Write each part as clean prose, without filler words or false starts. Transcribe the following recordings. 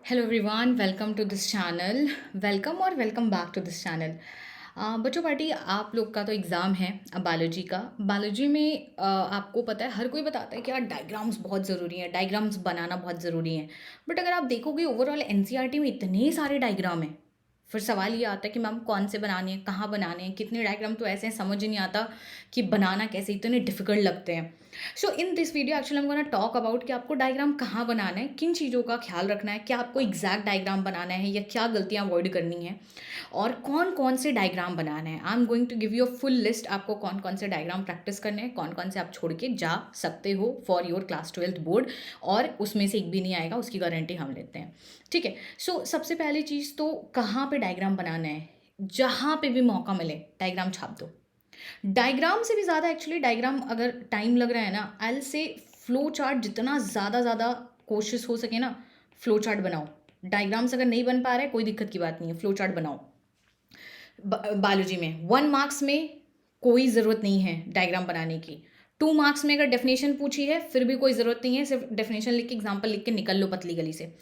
Hello everyone, welcome to this channel. Welcome और welcome back to this channel. बच्चों party, आप लोग का तो एग्ज़ाम है बायोलॉजी का। बायोलॉजी में आपको पता है, हर कोई बताता है कि यार डायग्राम्स बहुत ज़रूरी हैं, डायग्राम्स बनाना बहुत ज़रूरी है। बट अगर आप देखोगे ओवरऑल एनसीईआरटी में इतने सारे डायग्राम हैं, फिर सवाल ये आता है कि मैम कौन से बनाने हैं, कहाँ बनाने हैं, कितने डायग्राम तो ऐसे हैं समझ ही नहीं आता कि बनाना कैसे, इतने डिफिकल्ट लगते हैं। सो इन दिस वीडियो एक्चुअली हम गोना टॉक अबाउट कि आपको डायग्राम कहाँ बनाना है, किन चीज़ों का ख्याल रखना है, क्या आपको एग्जैक्ट डायग्राम बनाना है या क्या गलतियाँ अवॉइड करनी है और कौन कौन से डायग्राम बनाना है। I am going to give you a full list, आपको कौन कौन से डायग्राम प्रैक्टिस करने हैं, कौन कौन से आप छोड़ के जा सकते हो for your class 12th board, और उसमें से एक भी नहीं आएगा उसकी गारंटी हम लेते हैं। ठीक है। सो सबसे पहली चीज़ तो कहाँ पे डायग्राम बनाना है, जहाँ पे भी मौका मिले डायग्राम छाप दो। डायग्राम से भी ज़्यादा एक्चुअली डायग्राम अगर टाइम लग रहा है ना, आई से फ्लो चार्ट जितना ज़्यादा कोशिश हो सके ना, फ्लो चार्ट बनाओ। डायग्राम्स अगर नहीं बन पा रहा है कोई दिक्कत की बात नहीं है, फ्लो चार्ट बनाओ। बायोलॉजी में 1 मार्क्स में कोई ज़रूरत नहीं है डायग्राम बनाने की। 2 मार्क्स में अगर डेफिनेशन पूछी है फिर भी कोई ज़रूरत नहीं है, सिर्फ डेफिनेशन लिख के एग्जाम्पल लिख के निकल लो पतली गली से।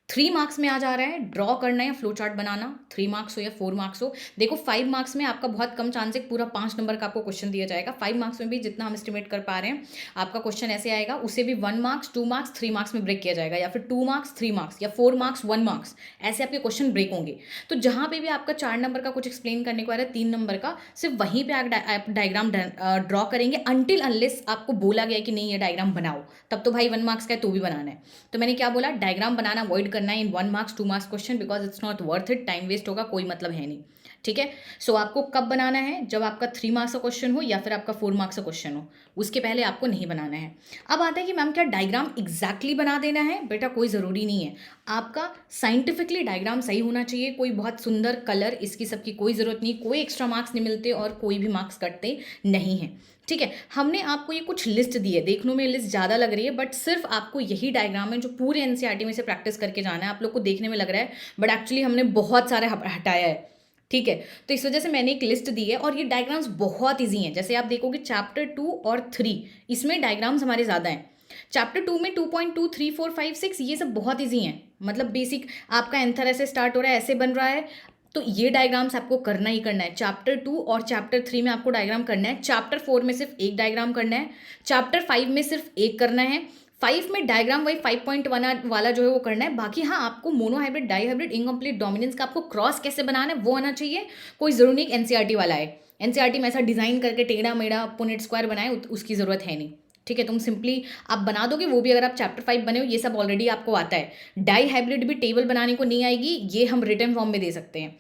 3 मार्क्स में आ जा रहा है ड्रॉ करना या फ्लो चार्ट बनाना, 3 मार्क्स हो या 4 मार्क्स हो। देखो 5 मार्क्स में आपका बहुत कम चांस है, पूरा 5 नंबर का आपको क्वेश्चन दिया जाएगा। 5 मार्क्स में भी जितना हम एस्टिमेट कर पा रहे हैं आपका क्वेश्चन ऐसे आएगा, उसे भी 1 मार्क्स 2 मार्क्स 3 मार्क्स में ब्रेक किया जाएगा, या फिर 2 मार्क्स 3 मार्क्स या 4 मार्क्स 1 मार्क्स, ऐसे आपके क्वेश्चन ब्रेक होंगे। तो जहाँ पे भी आपका 4 नंबर का कुछ एक्सप्लेन करने को आ रहा है, 3 नंबर का, सिर्फ वहीं पे आप डायग्राम ड्रॉ करेंगे अनटिल अनलेस आपको बोला गया कि नहीं ये डायग्राम बनाओ। तब तो भाई 1 मार्क्स का है तो भी बनाना है। तो मैंने क्या बोला, डायग्राम बनाना अवॉइड करना है इन 1 marks 2 marks question, because it's not worth it, time waste होगा, कोई मतलब है नहीं। ठीक है। सो आपको कब बनाना है, जब आपका 3 मार्क्स का क्वेश्चन हो या फिर आपका 4 मार्क्स का क्वेश्चन हो, उसके पहले आपको नहीं बनाना है। अब आता है कि मैम क्या डायग्राम एग्जैक्टली बना देना है, बेटा कोई ज़रूरी नहीं है। आपका साइंटिफिकली डायग्राम सही होना चाहिए, कोई बहुत सुंदर कलर इसकी सबकी कोई ज़रूरत नहीं, कोई एक्स्ट्रा मार्क्स नहीं मिलते और कोई भी मार्क्स कटते नहीं हैं। ठीक है। हमने आपको ये कुछ लिस्ट दी है, देखने में लिस्ट ज़्यादा लग रही है बट सिर्फ आपको यही डायग्राम है जो पूरे एनसीईआरटी में से प्रैक्टिस करके जाना है। आप लोग को देखने में लग रहा है बट एक्चुअली हमने बहुत सारे हटाया है। ठीक है। तो इस वजह से मैंने एक लिस्ट दी है और ये डायग्राम्स बहुत ईजी हैं। जैसे आप देखोगे चैप्टर 2 और 3, इसमें डायग्राम्स हमारे ज़्यादा हैं। चैप्टर 2 में 2.2 3 4 5 6 ये सब बहुत ईजी हैं, मतलब बेसिक आपका एंथर ऐसे स्टार्ट हो रहा है, ऐसे बन रहा है, तो ये डायग्राम्स आपको करना ही करना है। चैप्टर 2 और चैप्टर 3 में आपको डायग्राम करना है, चैप्टर 4 में सिर्फ एक डायग्राम करना है, चैप्टर 5 में सिर्फ एक करना है, 5 में डायग्राम वही 5.1 वाला जो है वो करना है। बाकी हाँ, आपको मोनोहाइब्रिड डाईहाइब्रिड इनकम्प्लीट डोमिनेंस का आपको क्रॉस कैसे बनाना है वो आना चाहिए। कोई ज़रूरी नहीं एनसीईआरटी वाला है, एनसीईआरटी में ऐसा डिज़ाइन करके टेढ़ा मेढ़ा पुनेट स्क्वायर बनाए, उसकी ज़रूरत है नहीं। ठीक है, तुम सिंपली आप बना दोगे, वो भी अगर आप चैप्टर 5 बने हो, ये सब ऑलरेडी आपको आता है। डाई हाइब्रिड भी टेबल बनाने को नहीं आएगी, ये हम रिटर्न फॉर्म में दे सकते हैं।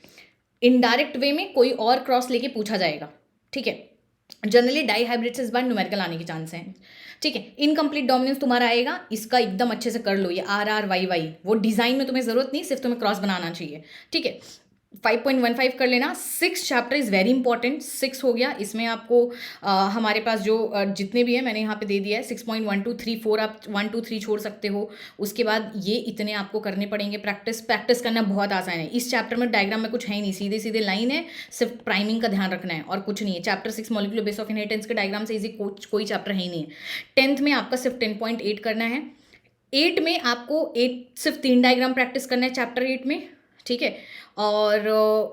इनडायरेक्ट वे में कोई और क्रॉस लेके पूछा जाएगा। ठीक है। जनरली डाई हाइब्रिड से इस बार न्यूमेरिकल आने के चांस हैं। ठीक है। इनकम्प्लीट डोमिनेंस तुम्हारा आएगा, इसका एकदम अच्छे से कर लो, ये RRYY वो डिज़ाइन में तुम्हें ज़रूरत नहीं, सिर्फ तुम्हें क्रॉस बनाना चाहिए। ठीक है। 5.15 कर लेना। 6 चैप्टर इज़ वेरी इंपॉर्टेंट, 6 हो गया इसमें आपको हमारे पास जो जितने भी है मैंने यहाँ पे दे दिया है। 6.1234 आप 1 2 3 छोड़ सकते हो। उसके बाद ये इतने आपको करने पड़ेंगे। प्रैक्टिस करना बहुत आसान है। इस चैप्टर में डायग्राम में कुछ है ही नहीं, सीधे सीधे लाइन है, सिर्फ प्राइमिंग का ध्यान रखना है और कुछ नहीं है। Chapter 6 molecular base of inheritance के डायग्राम से इजी कोई चैप्टर है ही नहीं है। 10th में आपका सिर्फ 10.8 करना है। 8 में आपको 8 सिर्फ 3 डायग्राम प्रैक्टिस करना है चैप्टर 8 में। ठीक है। और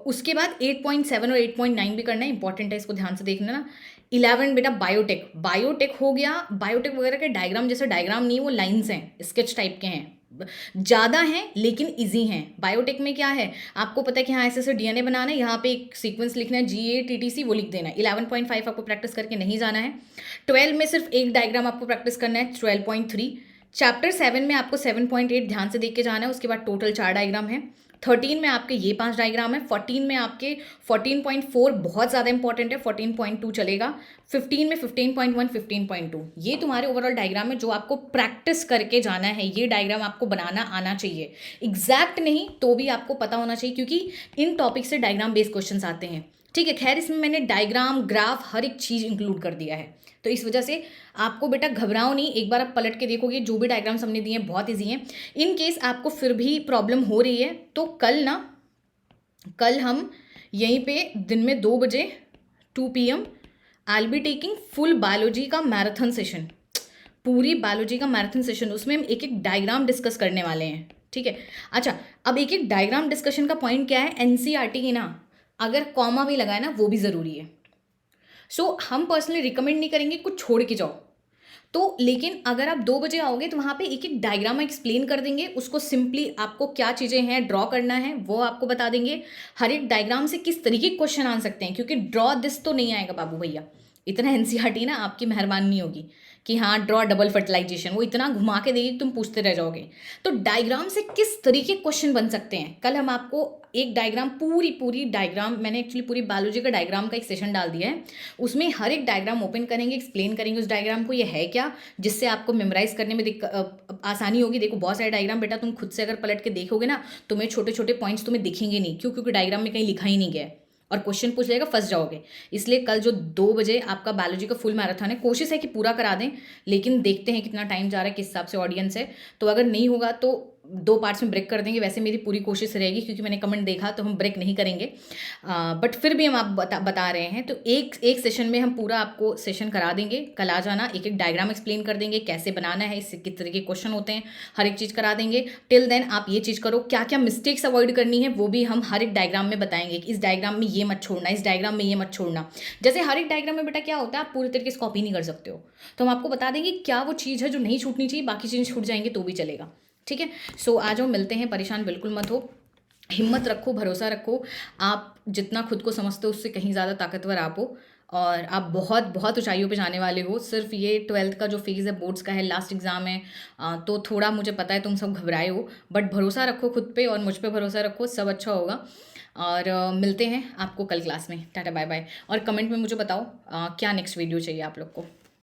उसके बाद 8.7 और 8.9 भी करना है, इंपॉर्टेंट है, इसको ध्यान से देखना ना। 11 बेटा बायोटेक, बायोटेक हो गया। बायोटेक वगैरह के डायग्राम जैसे डायग्राम नहीं है, वो लाइन्स हैं, स्केच टाइप के हैं, ज़्यादा हैं लेकिन इजी हैं। बायोटेक में क्या है, आपको पता है कि हाँ ऐसे ऐसे DNA बनाना है, यहाँ पे एक सीक्वेंस लिखना है GATTC, वो लिख देना है। 11.5 आपको प्रैक्टिस करके नहीं जाना है। 12 में सिर्फ एक डायग्राम आपको प्रैक्टिस करना है, 12.3। चैप्टर 7 में आपको 7.8 ध्यान से देख के जाना है, उसके बाद टोटल 4 डायग्राम है। 13 में आपके ये 5 डायग्राम है। 14 में आपके 14.4 बहुत ज़्यादा इंपॉर्टेंट है, 14.2 चलेगा। 15 में 15.1 15.2 ये तुम्हारे ओवरऑल डायग्राम है जो आपको प्रैक्टिस करके जाना है। ये डायग्राम आपको बनाना आना चाहिए, एग्जैक्ट नहीं तो भी आपको पता होना चाहिए, क्योंकि इन टॉपिक से डायग्राम बेस्ड क्वेश्चंस आते हैं। ठीक है। खैर इसमें मैंने डायग्राम ग्राफ हर एक चीज़ इंक्लूड कर दिया है, तो इस वजह से आपको बेटा घबराओ नहीं, एक बार आप पलट के देखोगे जो भी डायग्राम्स हमने दिए हैं बहुत ईजी हैं। इन केस आपको फिर भी प्रॉब्लम हो रही है तो कल हम यहीं पे दिन में 2 बजे 2 PM I will be taking full biology का मैराथन सेशन, पूरी बायोलॉजी का मैराथन सेशन, उसमें हम एक एक डायग्राम डिस्कस करने वाले हैं। ठीक है। अच्छा, अब एक एक डायग्राम डिस्कशन का पॉइंट क्या है, एनसीईआरटी की ना अगर कॉमा भी लगाए ना वो भी ज़रूरी है। हम पर्सनली रिकमेंड नहीं करेंगे कुछ छोड़ के जाओ। तो लेकिन अगर आप 2 बजे आओगे तो वहाँ पे एक एक डायग्राम एक्सप्लेन कर देंगे, उसको सिंपली आपको क्या चीज़ें हैं ड्रॉ करना है वो आपको बता देंगे, हर एक डायग्राम से किस तरीके के क्वेश्चन आ सकते हैं, क्योंकि ड्रॉ दिस तो नहीं आएगा बाबू भैया, इतना एनसीईआरटी ना आपकी मेहरबानी नहीं होगी कि हाँ ड्रॉ डबल फर्टिलाइजेशन, वो इतना घुमा के देगी कि तुम पूछते रह जाओगे। तो डायग्राम से किस तरीके क्वेश्चन बन सकते हैं, कल हम आपको एक डायग्राम पूरी पूरी डायग्राम, मैंने एक्चुअली पूरी बायोलॉजी का डायग्राम का एक सेशन डाल दिया है, उसमें हर एक डायग्राम ओपन करेंगे, एक्सप्लेन करेंगे उस डायग्राम को, ये है क्या, जिससे आपको मेमोराइज करने में आसानी होगी। देखो बहुत सारे डायग्राम बेटा तुम खुद से अगर पलट के देखोगे ना, तुम्हें छोटे छोटे पॉइंट्स तुम्हें दिखेंगे नहीं, क्यों, क्योंकि डायग्राम में कहीं लिखा ही नहीं गया है और क्वेश्चन पूछ लेगा, फंस जाओगे। इसलिए कल जो 2 बजे आपका बायोलॉजी का फुल मैराथन है, कोशिश है कि पूरा करा दें, लेकिन देखते हैं कितना टाइम जा रहा है, किस हिसाब से ऑडियंस है। तो अगर नहीं होगा तो 2 पार्ट्स में ब्रेक कर देंगे, वैसे मेरी पूरी कोशिश रहेगी, क्योंकि मैंने कमेंट देखा तो हम ब्रेक नहीं करेंगे। बट फिर भी हम आप बता रहे हैं, तो एक एक सेशन में हम पूरा आपको सेशन करा देंगे। कल आ जाना, एक एक डायग्राम एक्सप्लेन कर देंगे, कैसे बनाना है, इससे किस तरह के क्वेश्चन होते हैं, हर एक चीज़ करा देंगे। टिल देन आप ये चीज़ करो, क्या क्या मिस्टेक्स अवॉइड करनी है वो भी हम हर एक डायग्राम में बताएंगे कि इस डायग्राम में ये मत छोड़ना, इस डायग्राम में ये मत छोड़ना। जैसे हर एक डायग्राम में बेटा क्या होता है, आप पूरी तरीके से कॉपी नहीं कर सकते हो, तो हम आपको बता देंगे क्या वो चीज़ है जो नहीं छूटनी चाहिए, बाकी चीज़ें छूट जाएंगी तो भी चलेगा। ठीक है, आ जाओ मिलते हैं, परेशान बिल्कुल मत हो, हिम्मत रखो, भरोसा रखो, आप जितना खुद को समझते हो उससे कहीं ज़्यादा ताकतवर आप हो, और आप बहुत बहुत ऊंचाइयों पे जाने वाले हो। सिर्फ ये 12th का जो फेज़ है, बोर्ड्स का है, लास्ट एग्ज़ाम है, तो थोड़ा मुझे पता है तुम सब घबराए हो, बट भरोसा रखो खुद पे और मुझ पे भरोसा रखो, सब अच्छा होगा। और मिलते हैं आपको कल क्लास में, टाटा बाय बाय। और कमेंट में मुझे बताओ क्या नेक्स्ट वीडियो चाहिए आप लोग को।